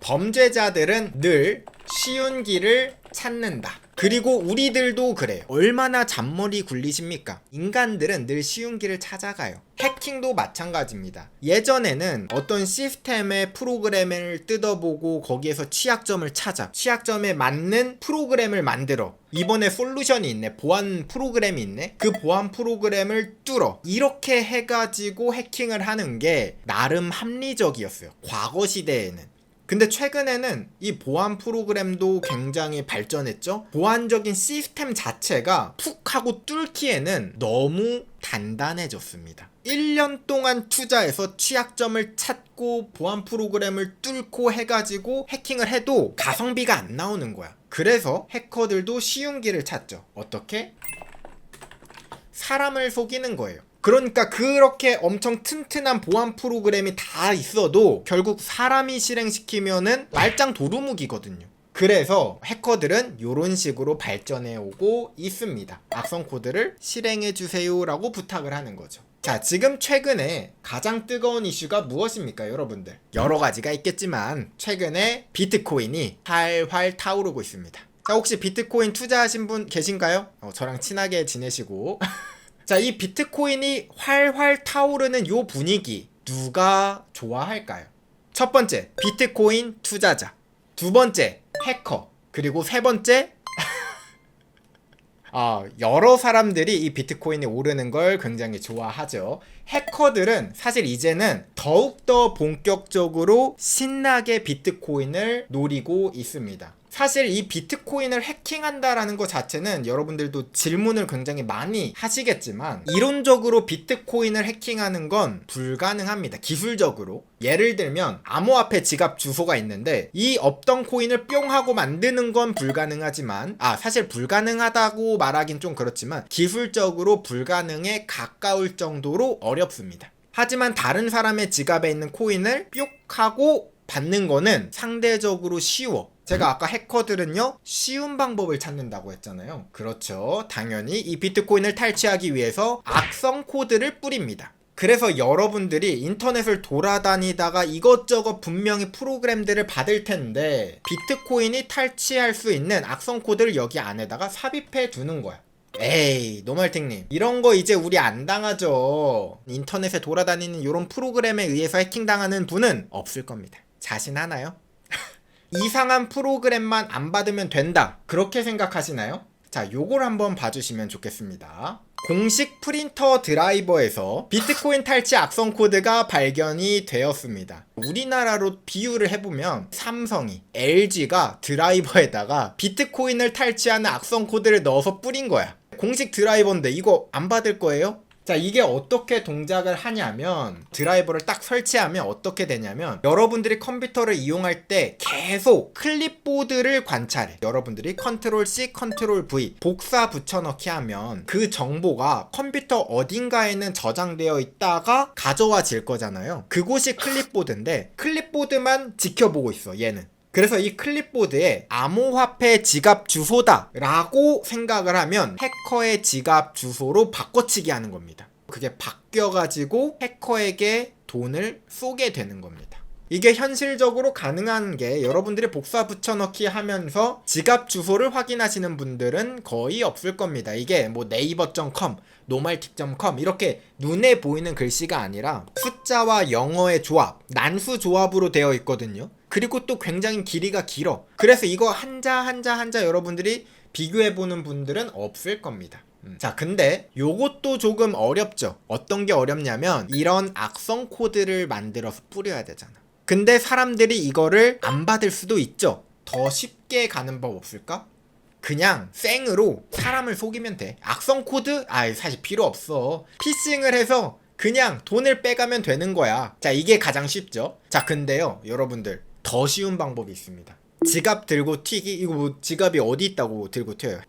범죄자들은 늘 쉬운 길을 찾는다. 그리고 우리들도 그래요. 얼마나 잔머리 굴리십니까? 인간들은 늘 쉬운 길을 찾아가요. 해킹도 마찬가지입니다. 예전에는 어떤 시스템의 프로그램을 뜯어보고 거기에서 취약점을 찾아 취약점에 맞는 프로그램을 만들어. 이번에 솔루션이 있네, 보안 프로그램이 있네, 그 보안 프로그램을 뚫어. 이렇게 해가지고 해킹을 하는 게 나름 합리적이었어요, 과거 시대에는. 근데 최근에는 이 보안 프로그램도 굉장히 발전했죠. 보안적인 시스템 자체가 푹 하고 뚫기에는 너무 단단해졌습니다. 1년 동안 투자해서 취약점을 찾고 보안 프로그램을 뚫고 해가지고 해킹을 해도 가성비가 안 나오는 거야. 그래서 해커들도 쉬운 길을 찾죠. 어떻게? 사람을 속이는 거예요. 그러니까 그렇게 엄청 튼튼한 보안 프로그램이 다 있어도 결국 사람이 실행시키면은 말짱 도루묵이거든요. 그래서 해커들은 이런 식으로 발전해 오고 있습니다. 악성 코드를 실행해 주세요 라고 부탁을 하는 거죠. 자, 지금 최근에 가장 뜨거운 이슈가 무엇입니까, 여러분들? 여러 가지가 있겠지만 최근에 비트코인이 활활 타오르고 있습니다. 자, 혹시 비트코인 투자하신 분 계신가요? 저랑 친하게 지내시고 자, 이 비트코인이 활활 타오르는 요 분위기 누가 좋아할까요? 첫 번째, 비트코인 투자자. 두 번째, 해커. 그리고 세 번째, 여러 사람들이 이 비트코인이 오르는 걸 굉장히 좋아하죠. 해커들은 사실 이제는 더욱더 본격적으로 신나게 비트코인을 노리고 있습니다. 사실 이 비트코인을 해킹한다라는 것 자체는 여러분들도 질문을 굉장히 많이 하시겠지만 이론적으로 비트코인을 해킹하는 건 불가능합니다. 기술적으로. 예를 들면 암호화폐 지갑 주소가 있는데 이 없던 코인을 뿅 하고 만드는 건 불가능하지만 사실 불가능하다고 말하긴 좀 그렇지만 기술적으로 불가능에 가까울 정도로 어렵습니다. 하지만 다른 사람의 지갑에 있는 코인을 뿅 하고 받는 거는 상대적으로 쉬워. 제가 아까 해커들은요, 쉬운 방법을 찾는다고 했잖아요. 그렇죠. 당연히 이 비트코인을 탈취하기 위해서 악성 코드를 뿌립니다. 그래서 여러분들이 인터넷을 돌아다니다가 이것저것 분명히 프로그램들을 받을 텐데 비트코인이 탈취할 수 있는 악성 코드를 여기 안에다가 삽입해 두는 거야. 에이, 노말팅님, 이런 거 이제 우리 안 당하죠. 인터넷에 돌아다니는 이런 프로그램에 의해서 해킹당하는 분은 없을 겁니다. 자신하나요? 이상한 프로그램만 안 받으면 된다, 그렇게 생각하시나요? 자, 요걸 한번 봐주시면 좋겠습니다. 공식 프린터 드라이버에서 비트코인 탈취 악성 코드가 발견이 되었습니다. 우리나라로 비유를 해보면 삼성이, LG가 드라이버에다가 비트코인을 탈취하는 악성 코드를 넣어서 뿌린 거야. 공식 드라이버인데 이거 안 받을 거예요? 자, 이게 어떻게 동작을 하냐면 드라이버를 딱 설치하면 어떻게 되냐면 여러분들이 컴퓨터를 이용할 때 계속 클립보드를 관찰해. 여러분들이 컨트롤 C, 컨트롤 V 복사 붙여넣기 하면 그 정보가 컴퓨터 어딘가에는 저장되어 있다가 가져와질 거잖아요. 그곳이 클립보드인데 클립보드만 지켜보고 있어, 얘는. 그래서 이 클립보드에 암호화폐 지갑 주소다 라고 생각을 하면 해커의 지갑 주소로 바꿔치기 하는 겁니다. 그게 바뀌어가지고 해커에게 돈을 쏘게 되는 겁니다. 이게 현실적으로 가능한 게 여러분들이 복사 붙여넣기 하면서 지갑 주소를 확인하시는 분들은 거의 없을 겁니다. 이게 뭐 네이버.com, 노말틱.com 이렇게 눈에 보이는 글씨가 아니라 숫자와 영어의 조합, 난수 조합으로 되어 있거든요. 그리고 또 굉장히 길이가 길어. 그래서 이거 한자 여러분들이 비교해보는 분들은 없을 겁니다. 자, 근데 요것도 조금 어렵죠. 어떤 게 어렵냐면 이런 악성 코드를 만들어서 뿌려야 되잖아. 근데 사람들이 이거를 안 받을 수도 있죠. 더 쉽게 가는 법 없을까? 그냥 생으로 사람을 속이면 돼. 악성 코드? 사실 필요 없어. 피싱을 해서 그냥 돈을 빼가면 되는 거야. 자, 이게 가장 쉽죠. 자, 근데요, 여러분들, 더 쉬운 방법이 있습니다. 지갑 들고 튀기? 이거 뭐 지갑이 어디 있다고 들고 튀어요?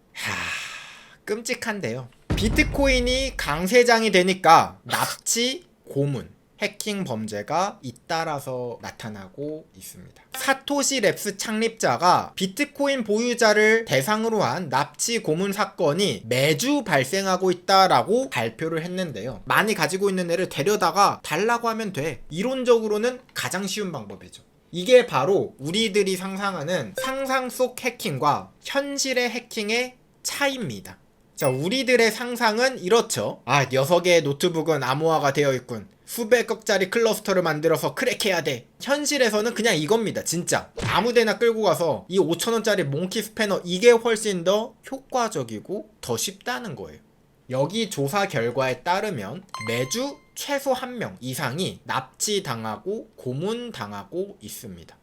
끔찍한데요. 비트코인이 강세장이 되니까 납치, 고문, 해킹 범죄가 잇따라서 나타나고 있습니다. 사토시 랩스 창립자가 비트코인 보유자를 대상으로 한 납치 고문 사건이 매주 발생하고 있다라고 발표를 했는데요. 많이 가지고 있는 애를 데려다가 달라고 하면 돼. 이론적으로는 가장 쉬운 방법이죠. 이게 바로 우리들이 상상하는 상상 속 해킹과 현실의 해킹의 차이입니다. 자, 우리들의 상상은 이렇죠. 아, 녀석의 노트북은 암호화가 되어 있군. 수백억짜리 클러스터를 만들어서 크랙해야 돼. 현실에서는 그냥 이겁니다. 진짜 아무데나 끌고 가서 이 5,000원짜리 몽키 스패너, 이게 훨씬 더 효과적이고 더 쉽다는 거예요. 여기 조사 결과에 따르면 매주 최소 1명 이상이 납치당하고 고문당하고 있습니다.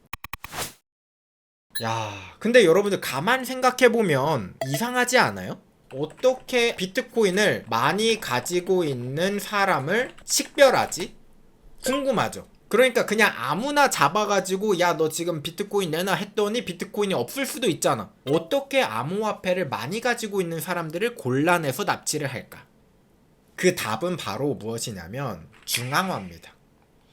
야, 근데 여러분들 가만 생각해보면 이상하지 않아요? 어떻게 비트코인을 많이 가지고 있는 사람을 식별하지? 궁금하죠? 그러니까 그냥 아무나 잡아가지고 야, 너 지금 비트코인 내놔 했더니 비트코인이 없을 수도 있잖아. 어떻게 암호화폐를 많이 가지고 있는 사람들을 골라내서 납치를 할까? 그 답은 바로 무엇이냐면 중앙화입니다.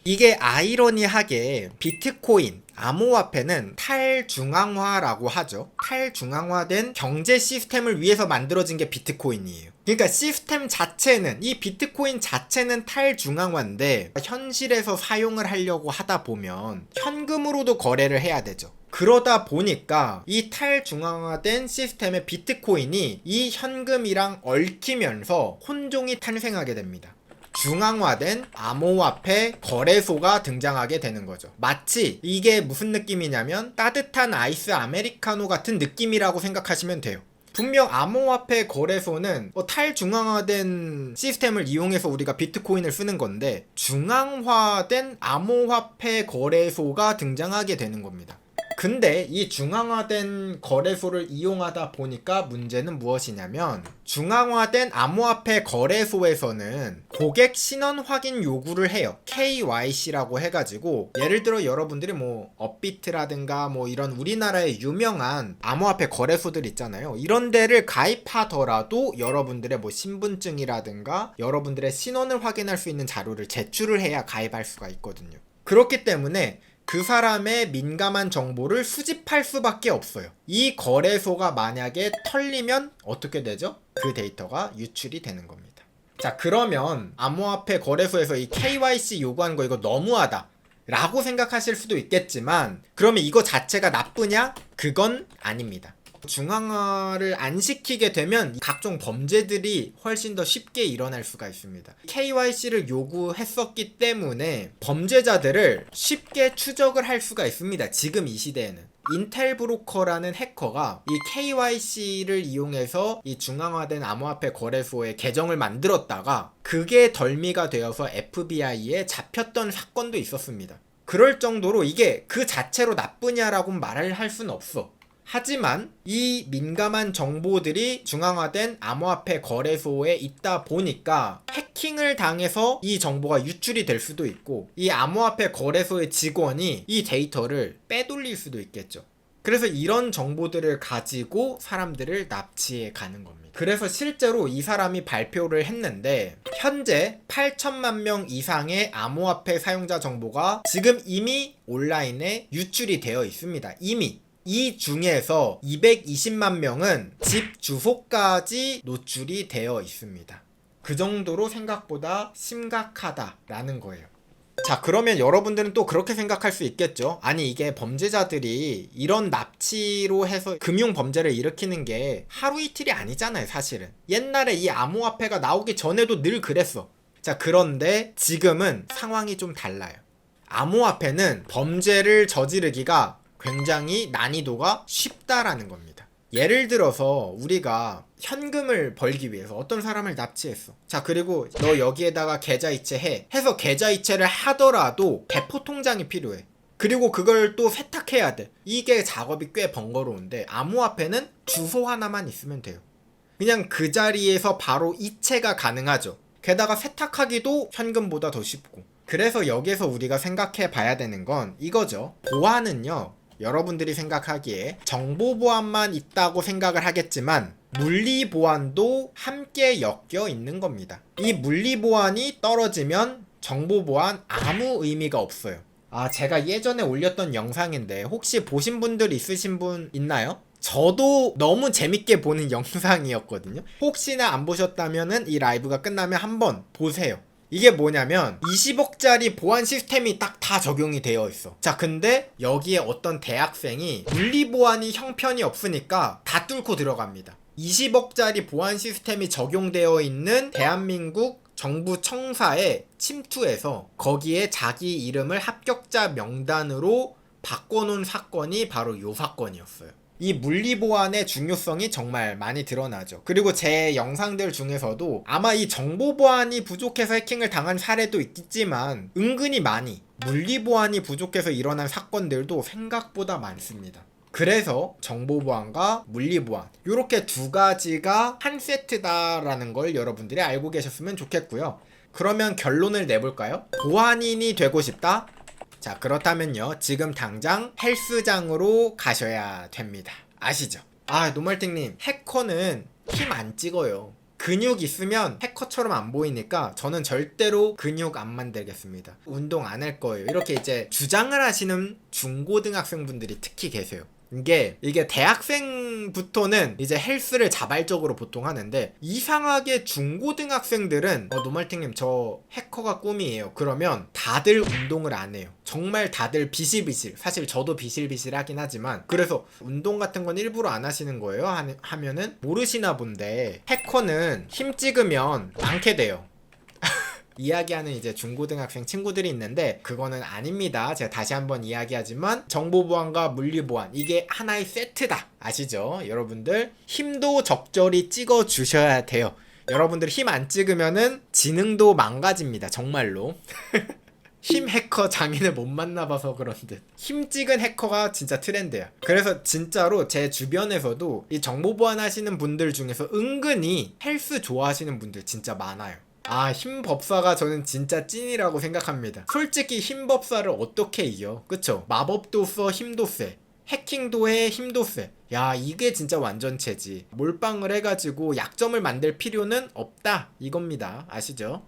이게 아이러니하게 비트코인, 암호화폐는 탈중앙화라고 하죠. 탈중앙화된 경제 시스템을 위해서 만들어진 게 비트코인이에요. 그러니까 시스템 자체는, 이 비트코인 자체는 탈중앙화인데 현실에서 사용을 하려고 하다 보면 현금으로도 거래를 해야 되죠. 그러다 보니까 이 탈중앙화된 시스템의 비트코인이 이 현금이랑 얽히면서 혼종이 탄생하게 됩니다. 중앙화된 암호화폐 거래소가 등장하게 되는 거죠. 마치 이게 무슨 느낌이냐면 따뜻한 아이스 아메리카노 같은 느낌이라고 생각하시면 돼요. 분명 암호화폐 거래소는 탈중앙화된 시스템을 이용해서 우리가 비트코인을 쓰는 건데 중앙화된 암호화폐 거래소가 등장하게 되는 겁니다. 근데 이 중앙화된 거래소를 이용하다 보니까 문제는 무엇이냐면, 중앙화된 암호화폐 거래소에서는 고객 신원 확인 요구를 해요. KYC라고 해가지고, 예를 들어 여러분들이 뭐 업비트라든가 뭐 이런 우리나라의 유명한 암호화폐 거래소들 있잖아요. 이런 데를 가입하더라도 여러분들의 뭐 신분증이라든가 여러분들의 신원을 확인할 수 있는 자료를 제출을 해야 가입할 수가 있거든요. 그렇기 때문에 그 사람의 민감한 정보를 수집할 수밖에 없어요. 이 거래소가 만약에 털리면 어떻게 되죠? 그 데이터가 유출이 되는 겁니다. 자, 그러면 암호화폐 거래소에서 이 KYC 요구하는 거 이거 너무하다 라고 생각하실 수도 있겠지만, 그러면 이거 자체가 나쁘냐? 그건 아닙니다. 중앙화를 안 시키게 되면 각종 범죄들이 훨씬 더 쉽게 일어날 수가 있습니다. KYC를 요구했었기 때문에 범죄자들을 쉽게 추적을 할 수가 있습니다. 지금 이 시대에는. 인텔 브로커라는 해커가 이 KYC를 이용해서 이 중앙화된 암호화폐 거래소에 계정을 만들었다가 그게 덜미가 되어서 FBI에 잡혔던 사건도 있었습니다. 그럴 정도로 이게 그 자체로 나쁘냐라고 말을 할 수는 없어. 하지만 이 민감한 정보들이 중앙화된 암호화폐 거래소에 있다 보니까 해킹을 당해서 이 정보가 유출이 될 수도 있고, 이 암호화폐 거래소의 직원이 이 데이터를 빼돌릴 수도 있겠죠. 그래서 이런 정보들을 가지고 사람들을 납치해 가는 겁니다. 그래서 실제로 이 사람이 발표를 했는데, 현재 8천만 명 이상의 암호화폐 사용자 정보가 지금 이미 온라인에 유출이 되어 있습니다. 이미. 이 중에서 220만 명은 집 주소까지 노출이 되어 있습니다. 그 정도로 생각보다 심각하다라는 거예요. 자, 그러면 여러분들은 또 그렇게 생각할 수 있겠죠. 아니, 이게 범죄자들이 이런 납치로 해서 금융 범죄를 일으키는 게 하루 이틀이 아니잖아요, 사실은. 옛날에 이 암호화폐가 나오기 전에도 늘 그랬어. 자, 그런데 지금은 상황이 좀 달라요. 암호화폐는 범죄를 저지르기가 굉장히 난이도가 쉽다라는 겁니다. 예를 들어서 우리가 현금을 벌기 위해서 어떤 사람을 납치했어. 자, 그리고 너 여기에다가 계좌이체 해서 계좌이체를 하더라도 대포 통장이 필요해. 그리고 그걸 또 세탁해야 돼. 이게 작업이 꽤 번거로운데, 암호화폐는 주소 하나만 있으면 돼요. 그냥 그 자리에서 바로 이체가 가능하죠. 게다가 세탁하기도 현금보다 더 쉽고. 그래서 여기서 우리가 생각해 봐야 되는 건 이거죠. 보안은요, 여러분들이 생각하기에 정보 보안만 있다고 생각을 하겠지만 물리 보안도 함께 엮여 있는 겁니다. 이 물리 보안이 떨어지면 정보 보안 아무 의미가 없어요. 아, 제가 예전에 올렸던 영상인데 혹시 보신 분들 있으신 분 있나요? 저도 너무 재밌게 보는 영상이었거든요. 혹시나 안 보셨다면은 이 라이브가 끝나면 한번 보세요. 이게 뭐냐면 20억짜리 보안 시스템이 딱 다 적용이 되어 있어. 자, 근데 여기에 어떤 대학생이 물리 보안이 형편이 없으니까 다 뚫고 들어갑니다. 20억짜리 보안 시스템이 적용되어 있는 대한민국 정부 청사에 침투해서 거기에 자기 이름을 합격자 명단으로 바꿔놓은 사건이 바로 요 사건이었어요. 이 물리보안의 중요성이 정말 많이 드러나죠. 그리고 제 영상들 중에서도 아마 이 정보보안이 부족해서 해킹을 당한 사례도 있겠지만 은근히 많이 물리보안이 부족해서 일어난 사건들도 생각보다 많습니다. 그래서 정보보안과 물리보안 이렇게 두 가지가 한 세트다라는 걸 여러분들이 알고 계셨으면 좋겠고요. 그러면 결론을 내볼까요? 보안인이 되고 싶다? 자, 그렇다면요, 지금 당장 헬스장으로 가셔야 됩니다. 아시죠? 아, 노말팅님, 해커는 힘 안 찍어요. 근육 있으면 해커처럼 안 보이니까 저는 절대로 근육 안 만들겠습니다. 운동 안 할 거예요. 이렇게 이제 주장을 하시는 중고등학생분들이 특히 계세요. 이게 대학생부터는 이제 헬스를 자발적으로 보통 하는데, 이상하게 중고등학생들은 노말팅님 저 해커가 꿈이에요. 그러면 다들 운동을 안 해요. 정말 다들 비실비실. 사실 저도 비실비실 하긴 하지만, 그래서 운동 같은 건 일부러 안 하시는 거예요. 하면은 모르시나 본데, 해커는 힘 찍으면 많게 돼요. 이야기하는 이제 중고등학생 친구들이 있는데 그거는 아닙니다. 제가 다시 한번 이야기하지만 정보보안과 물리보안 이게 하나의 세트다. 아시죠? 여러분들 힘도 적절히 찍어 주셔야 돼요. 여러분들 힘 안 찍으면은 지능도 망가집니다. 정말로. 힘 해커 장인을 못 만나봐서 그런 듯. 힘 찍은 해커가 진짜 트렌드야. 그래서 진짜로 제 주변에서도 이 정보보안 하시는 분들 중에서 은근히 헬스 좋아하시는 분들 진짜 많아요. 아, 힘법사가 저는 진짜 찐이라고 생각합니다. 솔직히 힘법사를 어떻게 이겨? 그쵸? 마법도 써, 힘도 세. 해킹도 해, 힘도 세. 야, 이게 진짜 완전체지. 몰빵을 해가지고 약점을 만들 필요는 없다, 이겁니다. 아시죠?